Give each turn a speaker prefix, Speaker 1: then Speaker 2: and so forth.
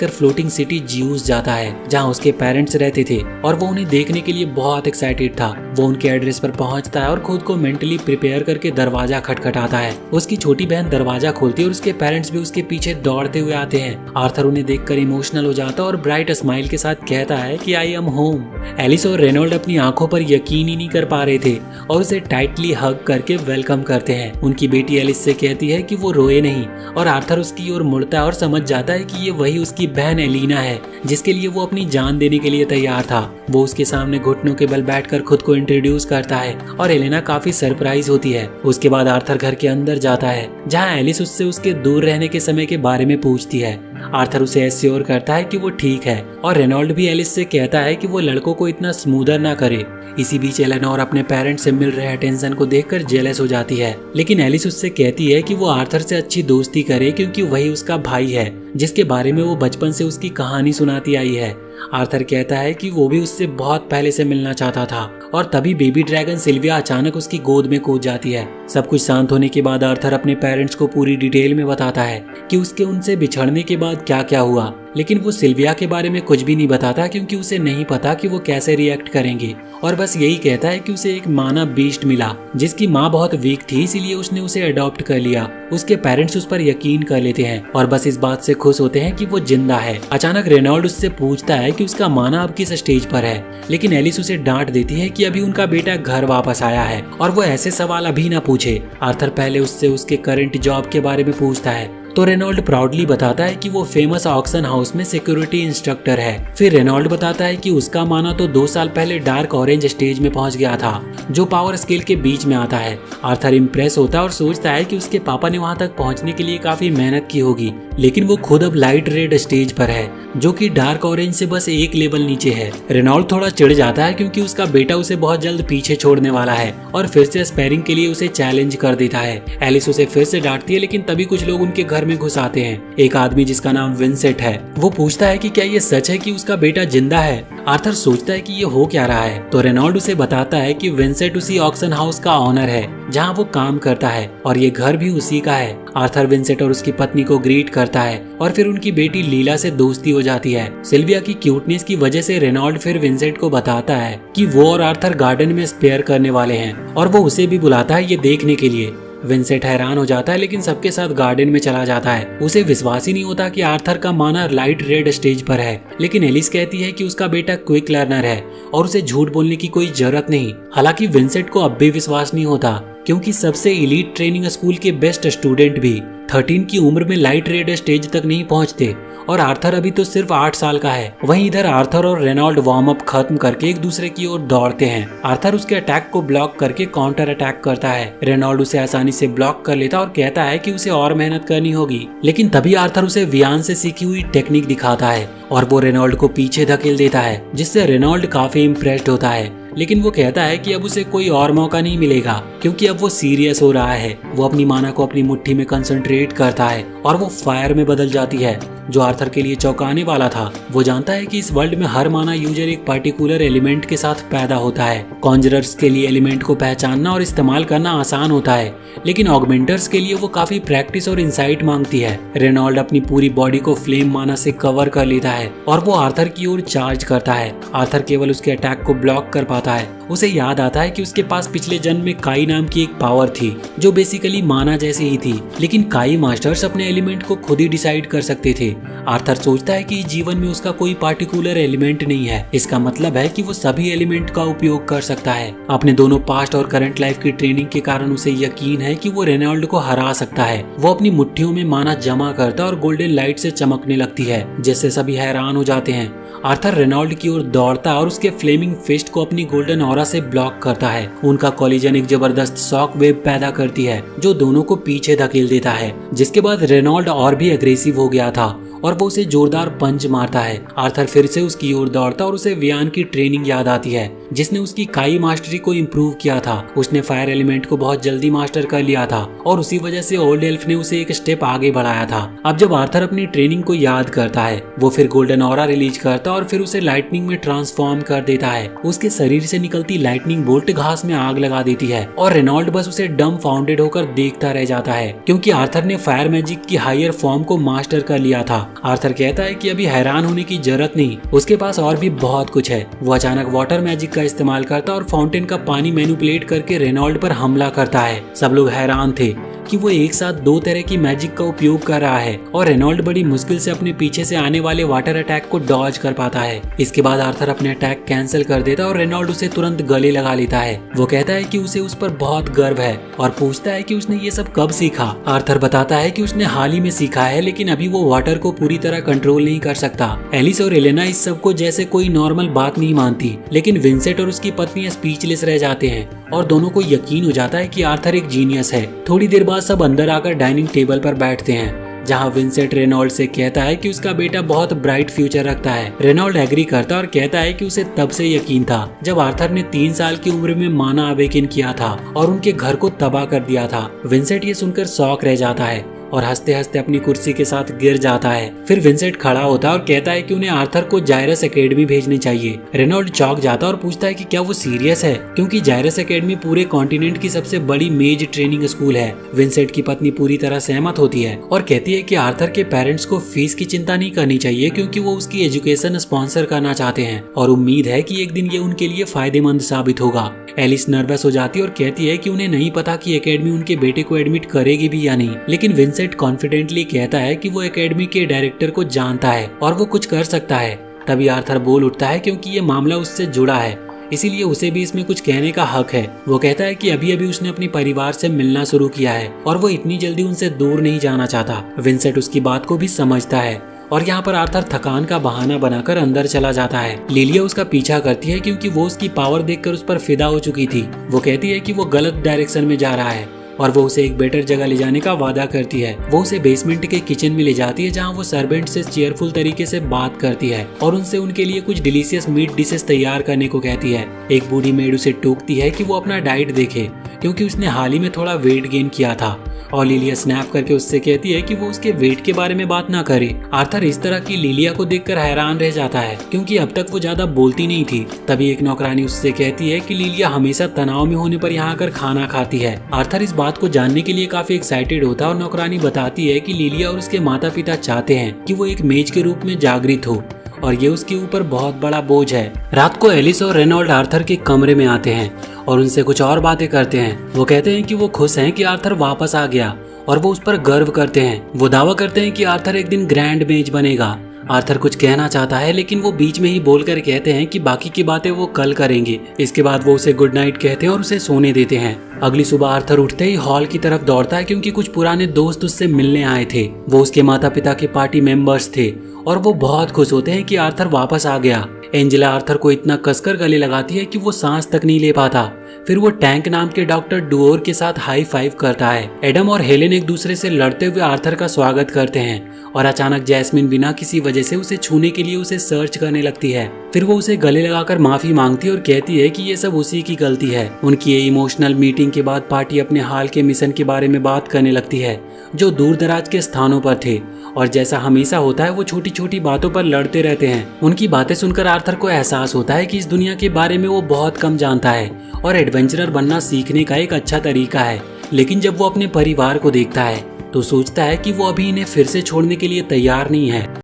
Speaker 1: कर floating city जियूस जाता है जहाँ उसके पेरेंट्स रहते थे और वो उन्हें देखने के लिए बहुत एक्साइटेड था। वो उनके एड्रेस पर पहुंचता है और खुद को मेंटली प्रिपेयर करके दरवाजा खटखटाता है। उसकी छोटी बहन दरवाजा खोलती है और उसके पेरेंट्स भी उसके पीछे दौड़ते हुए आते हैं। आर्थर उन्हें देखकर इमोशनल हो जाता है और ब्राइट स्माइल के साथ कहता है कि आई एम होम। एलिस और रेनॉल्ड अपनी आंखों पर यकीन ही नहीं कर पा रहे थे और उसे टाइटली हग करके वेलकम करते हैं। उनकी बेटी एलिस से कहती है कि वो रोए नहीं और आर्थर उसकी ओर मुड़ता है और समझ जाता है कि ये वही उसकी बहन एलिना है जिसके लिए वो अपनी जान देने के लिए तैयार था। वो उसके सामने घुटनों के बल बैठकर खुद को इंट्रोड्यूस करता है और एलिना काफी सरप्राइज होती है। उसके बाद आर्थर घर के अंदर जाता है जहाँ एलिस उससे उसके दूर रहने के समय के बारे में पूछती है। आर्थर उसे एश्योर करता है कि वो ठीक है और रेनॉल्ड भी एलिस से कहता है कि वो लड़कों को इतना स्मूदर ना करे। इसी बीच एलेनोर अपने पेरेंट्स से मिल रहे अटेंशन को देखकर जेलस हो जाती है, लेकिन एलिस उससे कहती है कि वो आर्थर से अच्छी दोस्ती करे क्योंकि वही उसका भाई है जिसके बारे में वो बचपन से उसकी कहानी सुनाती आई है। आर्थर कहता है कि वो भी उससे बहुत पहले से मिलना चाहता था और तभी बेबी ड्रैगन सिल्विया अचानक उसकी गोद में कूद जाती है। सब कुछ शांत होने के बाद आर्थर अपने पेरेंट्स को पूरी डिटेल में बताता है कि उसके उनसे बिछड़ने के बाद क्या क्या हुआ, लेकिन वो सिल्विया के बारे में कुछ भी नहीं बताता क्योंकि उसे नहीं पता कि वो कैसे रिएक्ट करेंगे और बस यही कहता है कि उसे एक मानव बीस्ट मिला जिसकी माँ बहुत वीक थी, इसीलिए उसने उसे अडॉप्ट कर लिया। उसके पेरेंट्स उस पर यकीन कर लेते हैं और बस इस बात से खुश होते हैं कि वो जिंदा है। अचानक रेनॉल्ड उससे पूछता है कि उसका माना अब किस स्टेज पर है, लेकिन एलिस उसे डांट देती है कि अभी उनका बेटा घर वापस आया है और वो ऐसे सवाल अभी ना पूछे। आर्थर पहले उससे उसके करंट जॉब के बारे में पूछता है तो रेनॉल्ड प्राउडली बताता है कि वो फेमस ऑक्शन हाउस में सिक्योरिटी इंस्ट्रक्टर है। फिर रेनॉल्ड बताता है कि उसका माना तो 2 साल पहले डार्क ऑरेंज स्टेज में पहुंच गया था जो पावर स्केल के बीच में आता है। आर्थर इम्प्रेस होता है और सोचता है कि उसके पापा ने वहां तक पहुंचने के लिए काफी मेहनत की होगी, लेकिन वो खुद अब लाइट रेड स्टेज पर है जो कि डार्क ऑरेंज से बस एक लेवल नीचे है। रेनॉल्ड थोड़ा चिढ़ जाता है क्योंकि उसका बेटा उसे बहुत जल्द पीछे छोड़ने वाला है और फिर से स्पैरिंग के लिए उसे चैलेंज कर देता है। एलिस उसे फिर से डांटती है, लेकिन तभी कुछ लोग उनके घर में घुस आते हैं। एक आदमी जिसका नाम विंसेंट है वो पूछता है कि क्या ये सच है कि उसका बेटा जिंदा है। आर्थर सोचता है कि ये हो क्या रहा है तो रेनॉल्ड उसे बताता है कि विंसेंट उसी ऑक्शन हाउस का ऑनर है जहाँ वो काम करता है और ये घर भी उसी का है। आर्थर विंसेंट और उसकी पत्नी को ग्रीट करता है और फिर उनकी बेटी लीला से दोस्ती हो जाती है। सिल्विया की क्यूटनेस की वजह से रेनॉल्ड फिर विंसेंट को बताता है कि वो और आर्थर गार्डन में स्पेयर करने वाले हैं और वो उसे भी बुलाता है ये देखने के लिए। विंसेंट हैरान हो जाता है लेकिन सबके साथ गार्डन में चला जाता है। उसे विश्वास ही नहीं होता कि आर्थर का माना लाइट रेड स्टेज पर है, लेकिन एलिस कहती है कि उसका बेटा क्विक लर्नर है और उसे झूठ बोलने की कोई जरूरत नहीं। हालांकि विंसेंट को अब भी विश्वास नहीं होता क्योंकि सबसे इलीट ट्रेनिंग स्कूल के बेस्ट स्टूडेंट भी 13 की उम्र में लाइट रेड स्टेज तक नहीं पहुंचते और आर्थर अभी तो सिर्फ 8 साल का है। वहीं इधर आर्थर और रेनॉल्ड वार्म अप खत्म करके एक दूसरे की ओर दौड़ते हैं। आर्थर उसके अटैक को ब्लॉक करके काउंटर अटैक करता है। रेनॉल्ड उसे आसानी से ब्लॉक कर लेता और कहता है कि उसे और मेहनत करनी होगी, लेकिन तभी आर्थर उसे वियान से सीखी हुई टेक्निक दिखाता है और वो रेनॉल्ड को पीछे धकेल देता है जिससे रेनॉल्ड काफी इम्प्रेस्ड होता है, लेकिन वो कहता है कि अब उसे कोई और मौका नहीं मिलेगा क्योंकि अब वो सीरियस हो रहा है। वो अपनी माना को अपनी मुट्ठी में कंसंट्रेट करता है और वो फायर में बदल जाती है जो आर्थर के लिए चौंकाने वाला था। वो जानता है कि इस वर्ल्ड में हर माना यूजर एक पर्टिकुलर एलिमेंट के साथ पैदा होता है। कॉन्जरर्स के लिए एलिमेंट को पहचानना और इस्तेमाल करना आसान होता है, लेकिन ऑगमेंटर्स के लिए वो काफी प्रैक्टिस और इंसाइट मांगती है। रेनॉल्ड अपनी पूरी बॉडी को फ्लेम माना से कवर कर लेता है और वो आर्थर की ओर चार्ज करता है। आर्थर केवल उसके अटैक को ब्लॉक कर पाता है। उसे याद आता है कि उसके पास पिछले जन्म में काई नाम की एक पावर थी जो बेसिकली माना जैसी ही थी, लेकिन काई मास्टर्स अपने एलिमेंट को खुद ही डिसाइड कर सकते थे। आर्थर सोचता है कि जीवन में उसका कोई पार्टिकुलर एलिमेंट नहीं है, इसका मतलब है कि वो सभी एलिमेंट का उपयोग कर सकता है। अपने दोनों पास्ट और करंट लाइफ की ट्रेनिंग के कारण उसे यकीन है कि वो रेनॉल्ड को हरा सकता है। वो अपनी मुट्ठियों में माना जमा करता और गोल्डन लाइट से चमकने लगती है जिससे सभी हैरान हो जाते हैं। आर्थर रेनॉल्ड की ओर दौड़ता और उसके फ्लेमिंग फिस्ट को अपनी गोल्डन ऑरा से ब्लॉक करता है। उनका कॉलिजन एक जबरदस्त शॉक वेव पैदा करती है जो दोनों को पीछे धकेल देता है, जिसके बाद रेनॉल्ड और भी एग्रेसिव हो गया था और वो उसे जोरदार पंच मारता है। आर्थर फिर से उसकी ओर दौड़ता और उसे वियान की ट्रेनिंग याद आती है जिसने उसकी काई मास्टरी को इम्प्रूव किया था। उसने फायर एलिमेंट को बहुत जल्दी मास्टर कर लिया था और उसी वजह से ओल्ड एल्फ ने उसे एक स्टेप आगे बढ़ाया था। अब जब आर्थर अपनी ट्रेनिंग को याद करता है वो फिर गोल्डन ऑरा रिलीज करता और फिर उसे लाइटनिंग में ट्रांसफॉर्म कर देता है। उसके शरीर से निकलती लाइटनिंग बोल्ट घास में आग लगा देती है और रेनॉल्ड बस उसे डम फाउंडेड होकर देखता रह जाता है क्योंकि आर्थर ने फायर मैजिक की हायर फॉर्म को मास्टर कर लिया था आर्थर कहता है कि अभी हैरान होने की जरूरत नहीं, उसके पास और भी बहुत कुछ है। वो अचानक वाटर मैजिक का इस्तेमाल करता और फाउंटेन का पानी मैनिपुलेट करके रेनॉल्ड पर हमला करता है। सब लोग हैरान थे कि वो एक साथ दो तरह की मैजिक का उपयोग कर रहा है और रेनॉल्ड बड़ी मुश्किल से अपने पीछे से आने वाले वाटर अटैक को डॉज कर पाता है। इसके बाद आर्थर अपने अटैक कैंसिल कर देता है और रेनॉल्ड उसे तुरंत गले लगा लेता है। वो कहता है कि उसे उस पर बहुत गर्व है और पूछता है कि उसने ये सब कब सीखा। आर्थर बताता है कि उसने हाल ही में सीखा है, लेकिन अभी वो वाटर को पूरी तरह कंट्रोल नहीं कर सकता। एलिस और एलेना इस सब को जैसे कोई नॉर्मल बात नहीं मानती, लेकिन विंसेंट और उसकी पत्नी स्पीचलेस रह जाते हैं और दोनों को यकीन हो जाता है कि आर्थर एक जीनियस है। थोड़ी देर बाद सब अंदर आकर डाइनिंग टेबल पर बैठते हैं, जहां विंसेंट रेनॉल्ड से कहता है कि उसका बेटा बहुत ब्राइट फ्यूचर रखता है। रेनॉल्ड एग्री करता और कहता है कि उसे तब से यकीन था जब आर्थर ने 3 साल की उम्र में माना अवेकन किया था और उनके घर को तबाह कर दिया था। विंसेंट ये सुनकर शॉक रह जाता है और हंसते हंसते अपनी कुर्सी के साथ गिर जाता है। फिर विंसेंट खड़ा होता है और कहता है कि उन्हें आर्थर को जायरस एकेडमी भेजनी चाहिए। रेनॉल्ड चौंक जाता है और पूछता है कि क्या वो सीरियस है, क्योंकि जायरस एकेडमी पूरे कॉन्टिनेंट की सबसे बड़ी मेज ट्रेनिंग स्कूल है। विंसेंट की पत्नी पूरी तरह सहमत होती है और कहती है कि आर्थर के पेरेंट्स को फीस की चिंता नहीं करनी चाहिए, क्योंकि वो उसकी एजुकेशन स्पॉन्सर करना चाहते हैं और उम्मीद है कि एक दिन ये उनके लिए फायदेमंद साबित होगा। एलिस नर्वस हो जाती है और कहती है कि उन्हें नहीं पता कि एकेडमी उनके बेटे को एडमिट करेगी भी या नहीं, लेकिन विंसेंट कॉन्फिडेंटली कहता है कि वो एकेडमी के डायरेक्टर को जानता है और वो कुछ कर सकता है। तभी आर्थर बोल उठता है क्योंकि ये मामला उससे जुड़ा है, इसीलिए उसे भी इसमें कुछ कहने का हक है। वो कहता है कि अभी अभी उसने अपने परिवार से मिलना शुरू किया है और वो इतनी जल्दी उनसे दूर नहीं जाना चाहता। विंसेंट उसकी बात को भी समझता है और यहाँ पर आर्थर थकान का बहाना बनाकर अंदर चला जाता है। लिलिया उसका पीछा करती है क्योंकि वो उसकी पावर देखकर उस पर फिदा हो चुकी थी। वो कहती है कि वो गलत डायरेक्शन में जा रहा है और वो उसे एक बेटर जगह ले जाने का वादा करती है। वो उसे बेसमेंट के किचन में ले जाती है, जहाँ वो सर्वेंट से चेयरफुल तरीके से बात करती है और उनसे उनके लिए कुछ डिलीशियस मीट डिशेस तैयार करने को कहती है। एक बूढ़ी मेड उसे टोकती है कि वो अपना डाइट देखे, क्योंकि उसने हाल ही में थोड़ा वेट गेन किया था और लिलिया स्नैप करके उससे कहती है कि वो उसके वेट के बारे में बात ना करे। आर्थर इस तरह की लिलिया को देखकर हैरान रह जाता है, क्योंकि अब तक वो ज्यादा बोलती नहीं थी। तभी एक नौकरानी उससे कहती है कि लिलिया हमेशा तनाव में होने पर यहाँ आकर खाना खाती है। आर्थर इस बात को जानने के लिए काफी एक्साइटेड होता है और नौकरानी बताती है कि लिलिया और उसके माता पिता चाहते हैं कि वो एक मेज के रूप में जागृत हो और ये उसके ऊपर बहुत बड़ा बोझ है। रात को एलिस और रेनॉल्ड आर्थर के कमरे में आते हैं और उनसे कुछ और बातें करते हैं। वो कहते हैं कि वो खुश हैं कि आर्थर वापस आ गया और वो उस पर गर्व करते हैं। वो दावा करते हैं कि आर्थर एक दिन ग्रैंड मेज बनेगा। आर्थर कुछ कहना चाहता है, लेकिन वो बीच में ही बोलकर कहते हैं कि बाकी की बातें वो कल करेंगे। इसके बाद वो उसे गुड नाइट कहते हैं और उसे सोने देते हैं। अगली सुबह आर्थर उठते ही हॉल की तरफ दौड़ता है, क्योंकि कुछ पुराने दोस्त उससे मिलने आए थे। वो उसके माता पिता के पार्टी मेंबर्स थे और वो बहुत खुश होते हैं कि आर्थर वापस आ गया। एंजेला आर्थर को इतना कसकर गले लगाती है कि वो सांस तक नहीं ले पाता। फिर वो टैंक नाम के डॉक्टर डुओर के साथ हाई फाइव करता है। एडम और हेलेन एक दूसरे से लड़ते हुए आर्थर का स्वागत करते हैं और अचानक जैस्मिन बिना किसी वजह से उसे छूने के लिए उसे सर्च करने लगती है। फिर वो उसे गले लगाकर माफी मांगती है और कहती है कि ये सब उसी की गलती है। उनकी ये इमोशनल मीटिंग के बाद पार्टी अपने हाल के मिशन के बारे में बात करने लगती है, जो दूर दराज के स्थानों पर थे, और जैसा हमेशा होता है वो छोटी छोटी बातों पर लड़ते रहते हैं। उनकी बातें सुनकर आर्थर को एहसास होता है कि इस दुनिया के बारे में वो बहुत कम जानता है और एडवेंचरर बनना सीखने का एक अच्छा तरीका है। लेकिन जब वो अपने परिवार को देखता है तो सोचता है कि वो अभी इन्हें फिर से छोड़ने के लिए तैयार नहीं है।